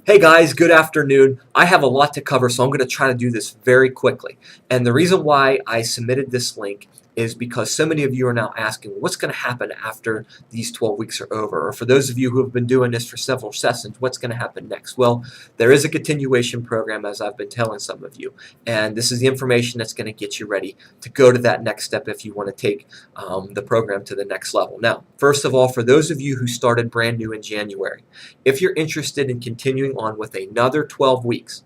Hey guys, good afternoon. I have a lot to cover, so I'm going to try to do this very quickly. And the reason why I submitted this link is because so many of you are now asking, what's going to happen after these 12 weeks are over? Or for those of you who have been doing this for several sessions, what's going to happen next? Well, there is a continuation program, as I've been telling some of you. And this is the information that's going to get you ready to go to that next step if you want to take the program to the next level. Now, first of all, for those of you who started brand new in January, if you're interested in continuing on with another 12 weeks,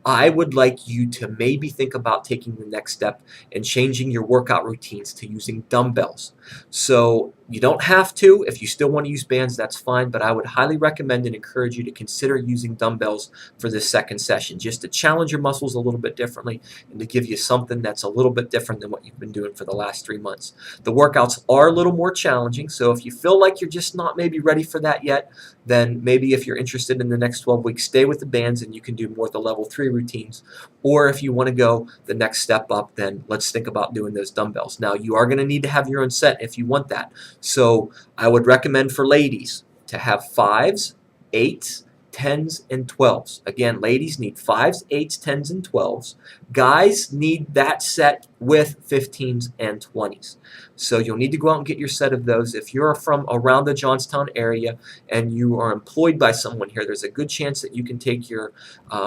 I would like you to maybe think about taking the next step and changing your workout routines to using dumbbells. So you don't have to. If you still want to use bands, that's fine, but I would highly recommend and encourage you to consider using dumbbells for this second session, just to challenge your muscles a little bit differently and to give you something that's a little bit different than what you've been doing for the last 3 months. The workouts are a little more challenging, so if you feel like you're just not maybe ready for that yet, then maybe if you're interested in the next 12 weeks, stay with the bands and you can do more of the level 3 routines. Or if you want to go the next step up, then let's think about doing those dumbbells. Now, you are going to need to have your own set if you want that. So I would recommend for ladies to have 5s, 8s, 10s, and 12s. Again, ladies need 5s, 8s, 10s, and 12s. Guys need that set with 15s and 20s. So you'll need to go out and get your set of those. If you're from around the Johnstown area and you are employed by someone here, there's a good chance that you can take your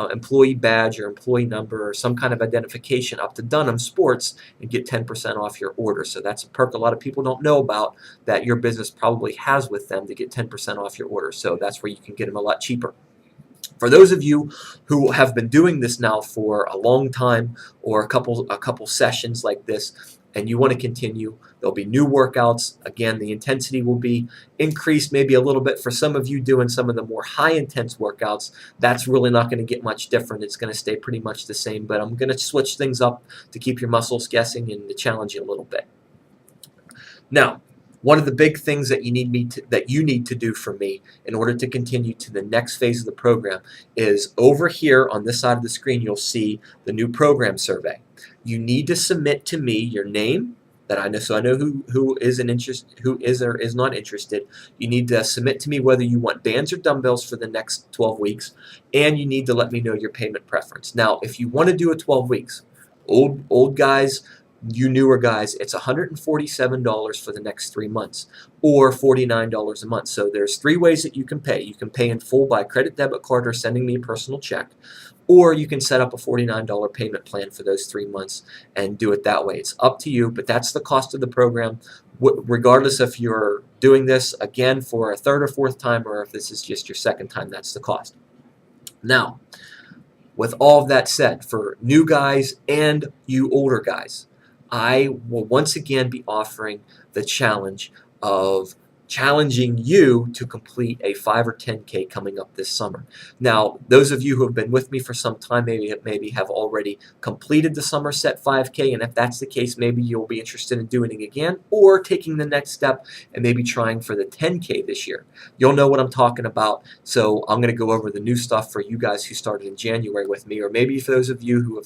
employee badge or employee number or some kind of identification up to Dunham Sports and get 10% off your order. So that's a perk a lot of people don't know about that your business probably has with them to get 10% off your order. So that's where you can get them a lot cheaper. For those of you who have been doing this now for a long time or a couple sessions like this and you want to continue, there'll be new workouts. Again, the intensity will be increased maybe a little bit for some of you doing some of the more high intense workouts. That's really not going to get much different. It's going to stay pretty much the same, but I'm going to switch things up to keep your muscles guessing and to challenge you a little bit. Now, one of the big things that you need to do for me in order to continue to the next phase of the program is over here on this side of the screen you'll see the new program survey. You need to submit to me your name that I know, so I know who is or is not interested. You need to submit to me whether you want bands or dumbbells for the next 12 weeks, and you need to let me know your payment preference. Now, if you want to do a 12 weeks, old guys, you newer guys, it's $147 for the next 3 months or $49 a month. So there's 3 ways that you can pay. You can pay in full by credit, debit card, or sending me a personal check, or you can set up a $49 payment plan for those 3 months and do it that way. It's up to you, but that's the cost of the program, regardless if you're doing this again for a third or fourth time or if this is just your second time, that's the cost. Now, with all of that said, for new guys and you older guys, I will once again be offering the challenge of challenging you to complete a 5 or 10K coming up this summer. Now, those of you who have been with me for some time maybe have already completed the Somerset 5K, and if that's the case, maybe you'll be interested in doing it again or taking the next step and maybe trying for the 10K this year. You'll know what I'm talking about, so I'm going to go over the new stuff for you guys who started in January with me, or maybe for those of you who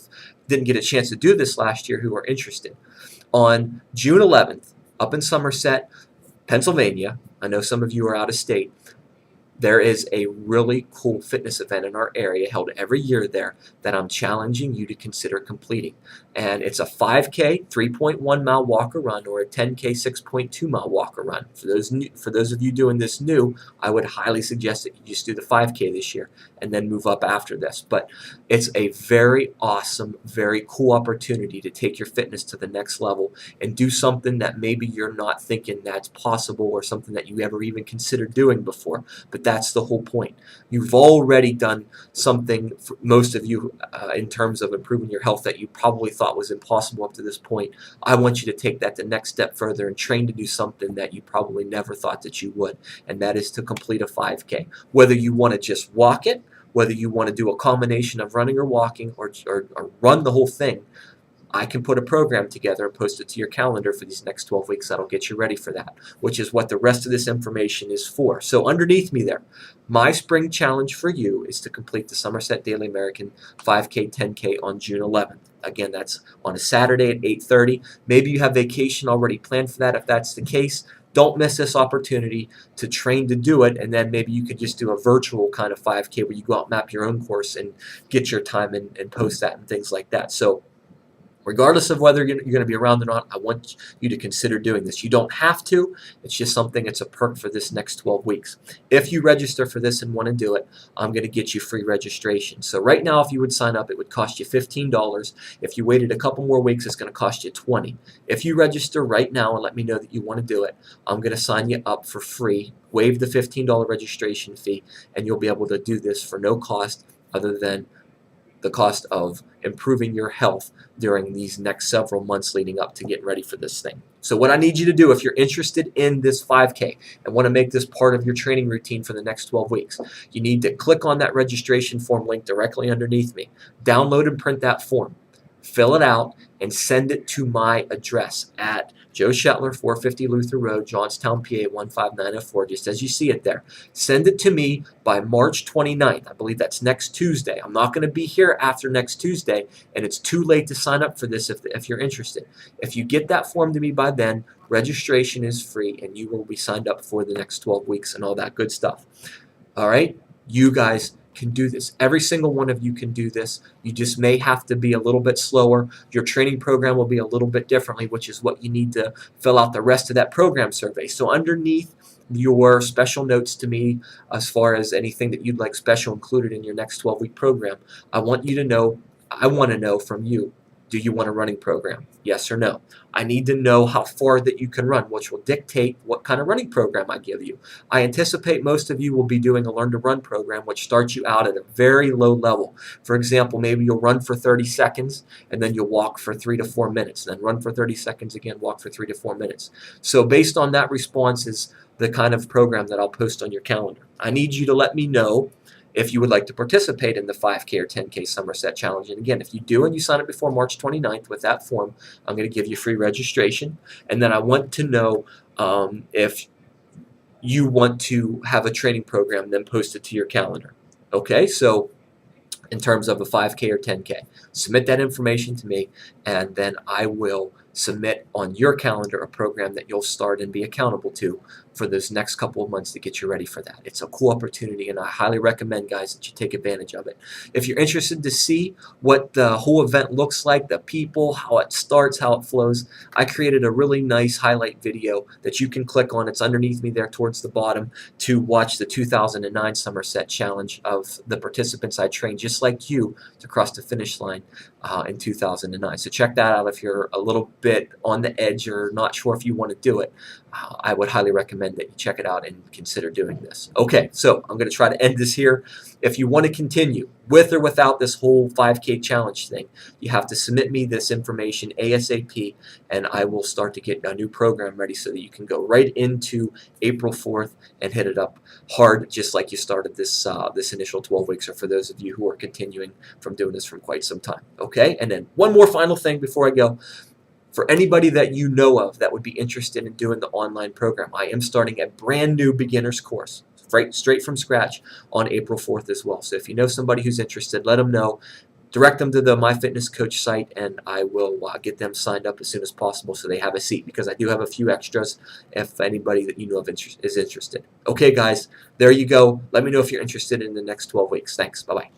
didn't get a chance to do this last year who are interested. On June 11th, up in Somerset, Pennsylvania, I know some of you are out of state, there is a really cool fitness event in our area held every year there that I'm challenging you to consider completing. And it's a 5K 3.1 mile walk or run or a 10K 6.2 mile walk or run. For those of you doing this new, I would highly suggest that you just do the 5K this year and then move up after this. But it's a very awesome, very cool opportunity to take your fitness to the next level and do something that maybe you're not thinking that's possible or something that you ever even considered doing before. But that's the whole point. You've already done something, for most of you, in terms of improving your health that you probably thought was impossible up to this point. I want you to take that the next step further and train to do something that you probably never thought that you would, and that is to complete a 5K. Whether you want to just walk it, whether you want to do a combination of running or walking, or run the whole thing, I can put a program together and post it to your calendar for these next 12 weeks that'll get you ready for that, which is what the rest of this information is for. So underneath me there, my spring challenge for you is to complete the Somerset Daily American 5K, 10K on June 11th. Again, that's on a Saturday at 8:30. Maybe you have vacation already planned for that. If that's the case, don't miss this opportunity to train to do it, and then maybe you could just do a virtual kind of 5K where you go out, map your own course, and get your time and post that and things like that. So regardless of whether you're going to be around or not, I want you to consider doing this. You don't have to. It's just something, it's a perk for this next 12 weeks. If you register for this and want to do it, I'm going to get you free registration. So right now, if you would sign up, it would cost you $15. If you waited a couple more weeks, it's going to cost you $20. If you register right now and let me know that you want to do it, I'm going to sign you up for free, waive the $15 registration fee, and you'll be able to do this for no cost other than the cost of improving your health during these next several months leading up to getting ready for this thing. So what I need you to do, if you're interested in this 5K and want to make this part of your training routine for the next 12 weeks, you need to click on that registration form link directly underneath me. Download and print that form. Fill it out and send it to my address at Joe Shetler, 450 Luther Road, Johnstown, PA 15904, just as you see it there. Send it to me by March 29th. I believe that's next Tuesday. I'm not going to be here after next Tuesday, and it's too late to sign up for this if you're interested. If you get that form to me by then, registration is free, and you will be signed up for the next 12 weeks and all that good stuff. All right? You guys can do this. Every single one of you can do this. You just may have to be a little bit slower. Your training program will be a little bit differently, which is what you need to fill out the rest of that program survey. So underneath your special notes to me, as far as anything that you'd like special included in your next 12-week program, I want to know from you, do you want a running program? Yes or no? I need to know how far that you can run, which will dictate what kind of running program I give you. I anticipate most of you will be doing a Learn to Run program, which starts you out at a very low level. For example, maybe you'll run for 30 seconds, and then you'll walk for 3 to 4 minutes, then run for 30 seconds again, walk for 3 to 4 minutes. So based on that response is the kind of program that I'll post on your calendar. I need you to let me know if you would like to participate in the 5K or 10K Somerset Challenge. And again, if you do and you sign up before March 29th with that form, I'm going to give you free registration. And then I want to know if you want to have a training program, then post it to your calendar. Okay, so in terms of a 5K or 10K, submit that information to me, and then I will submit on your calendar a program that you'll start and be accountable to for those next couple of months to get you ready for that. It's a cool opportunity, and I highly recommend, guys, that you take advantage of it. If you're interested to see what the whole event looks like, the people, how it starts, how it flows, I created a really nice highlight video that you can click on. It's underneath me there towards the bottom to watch the 2009 Somerset Challenge of the participants I trained, just like you, to cross the finish line in 2009. So check that out if you're a little bit on the edge or not sure if you want to do it. I would highly recommend that you check it out and consider doing this. Okay, so I'm going to try to end this here. If you want to continue with or without this whole 5K challenge thing, you have to submit me this information ASAP, and I will start to get a new program ready so that you can go right into April 4th and hit it up hard, just like you started this this initial 12 weeks, or for those of you who are continuing from doing this from quite some time. Okay, and then one more final thing before I go. For anybody that you know of that would be interested in doing the online program, I am starting a brand new beginner's course, straight from scratch, on April 4th as well. So if you know somebody who's interested, let them know. Direct them to the MyFitnessCoach site, and I will get them signed up as soon as possible so they have a seat, because I do have a few extras if anybody that you know of is interested. Okay, guys, there you go. Let me know if you're interested in the next 12 weeks. Thanks. Bye-bye.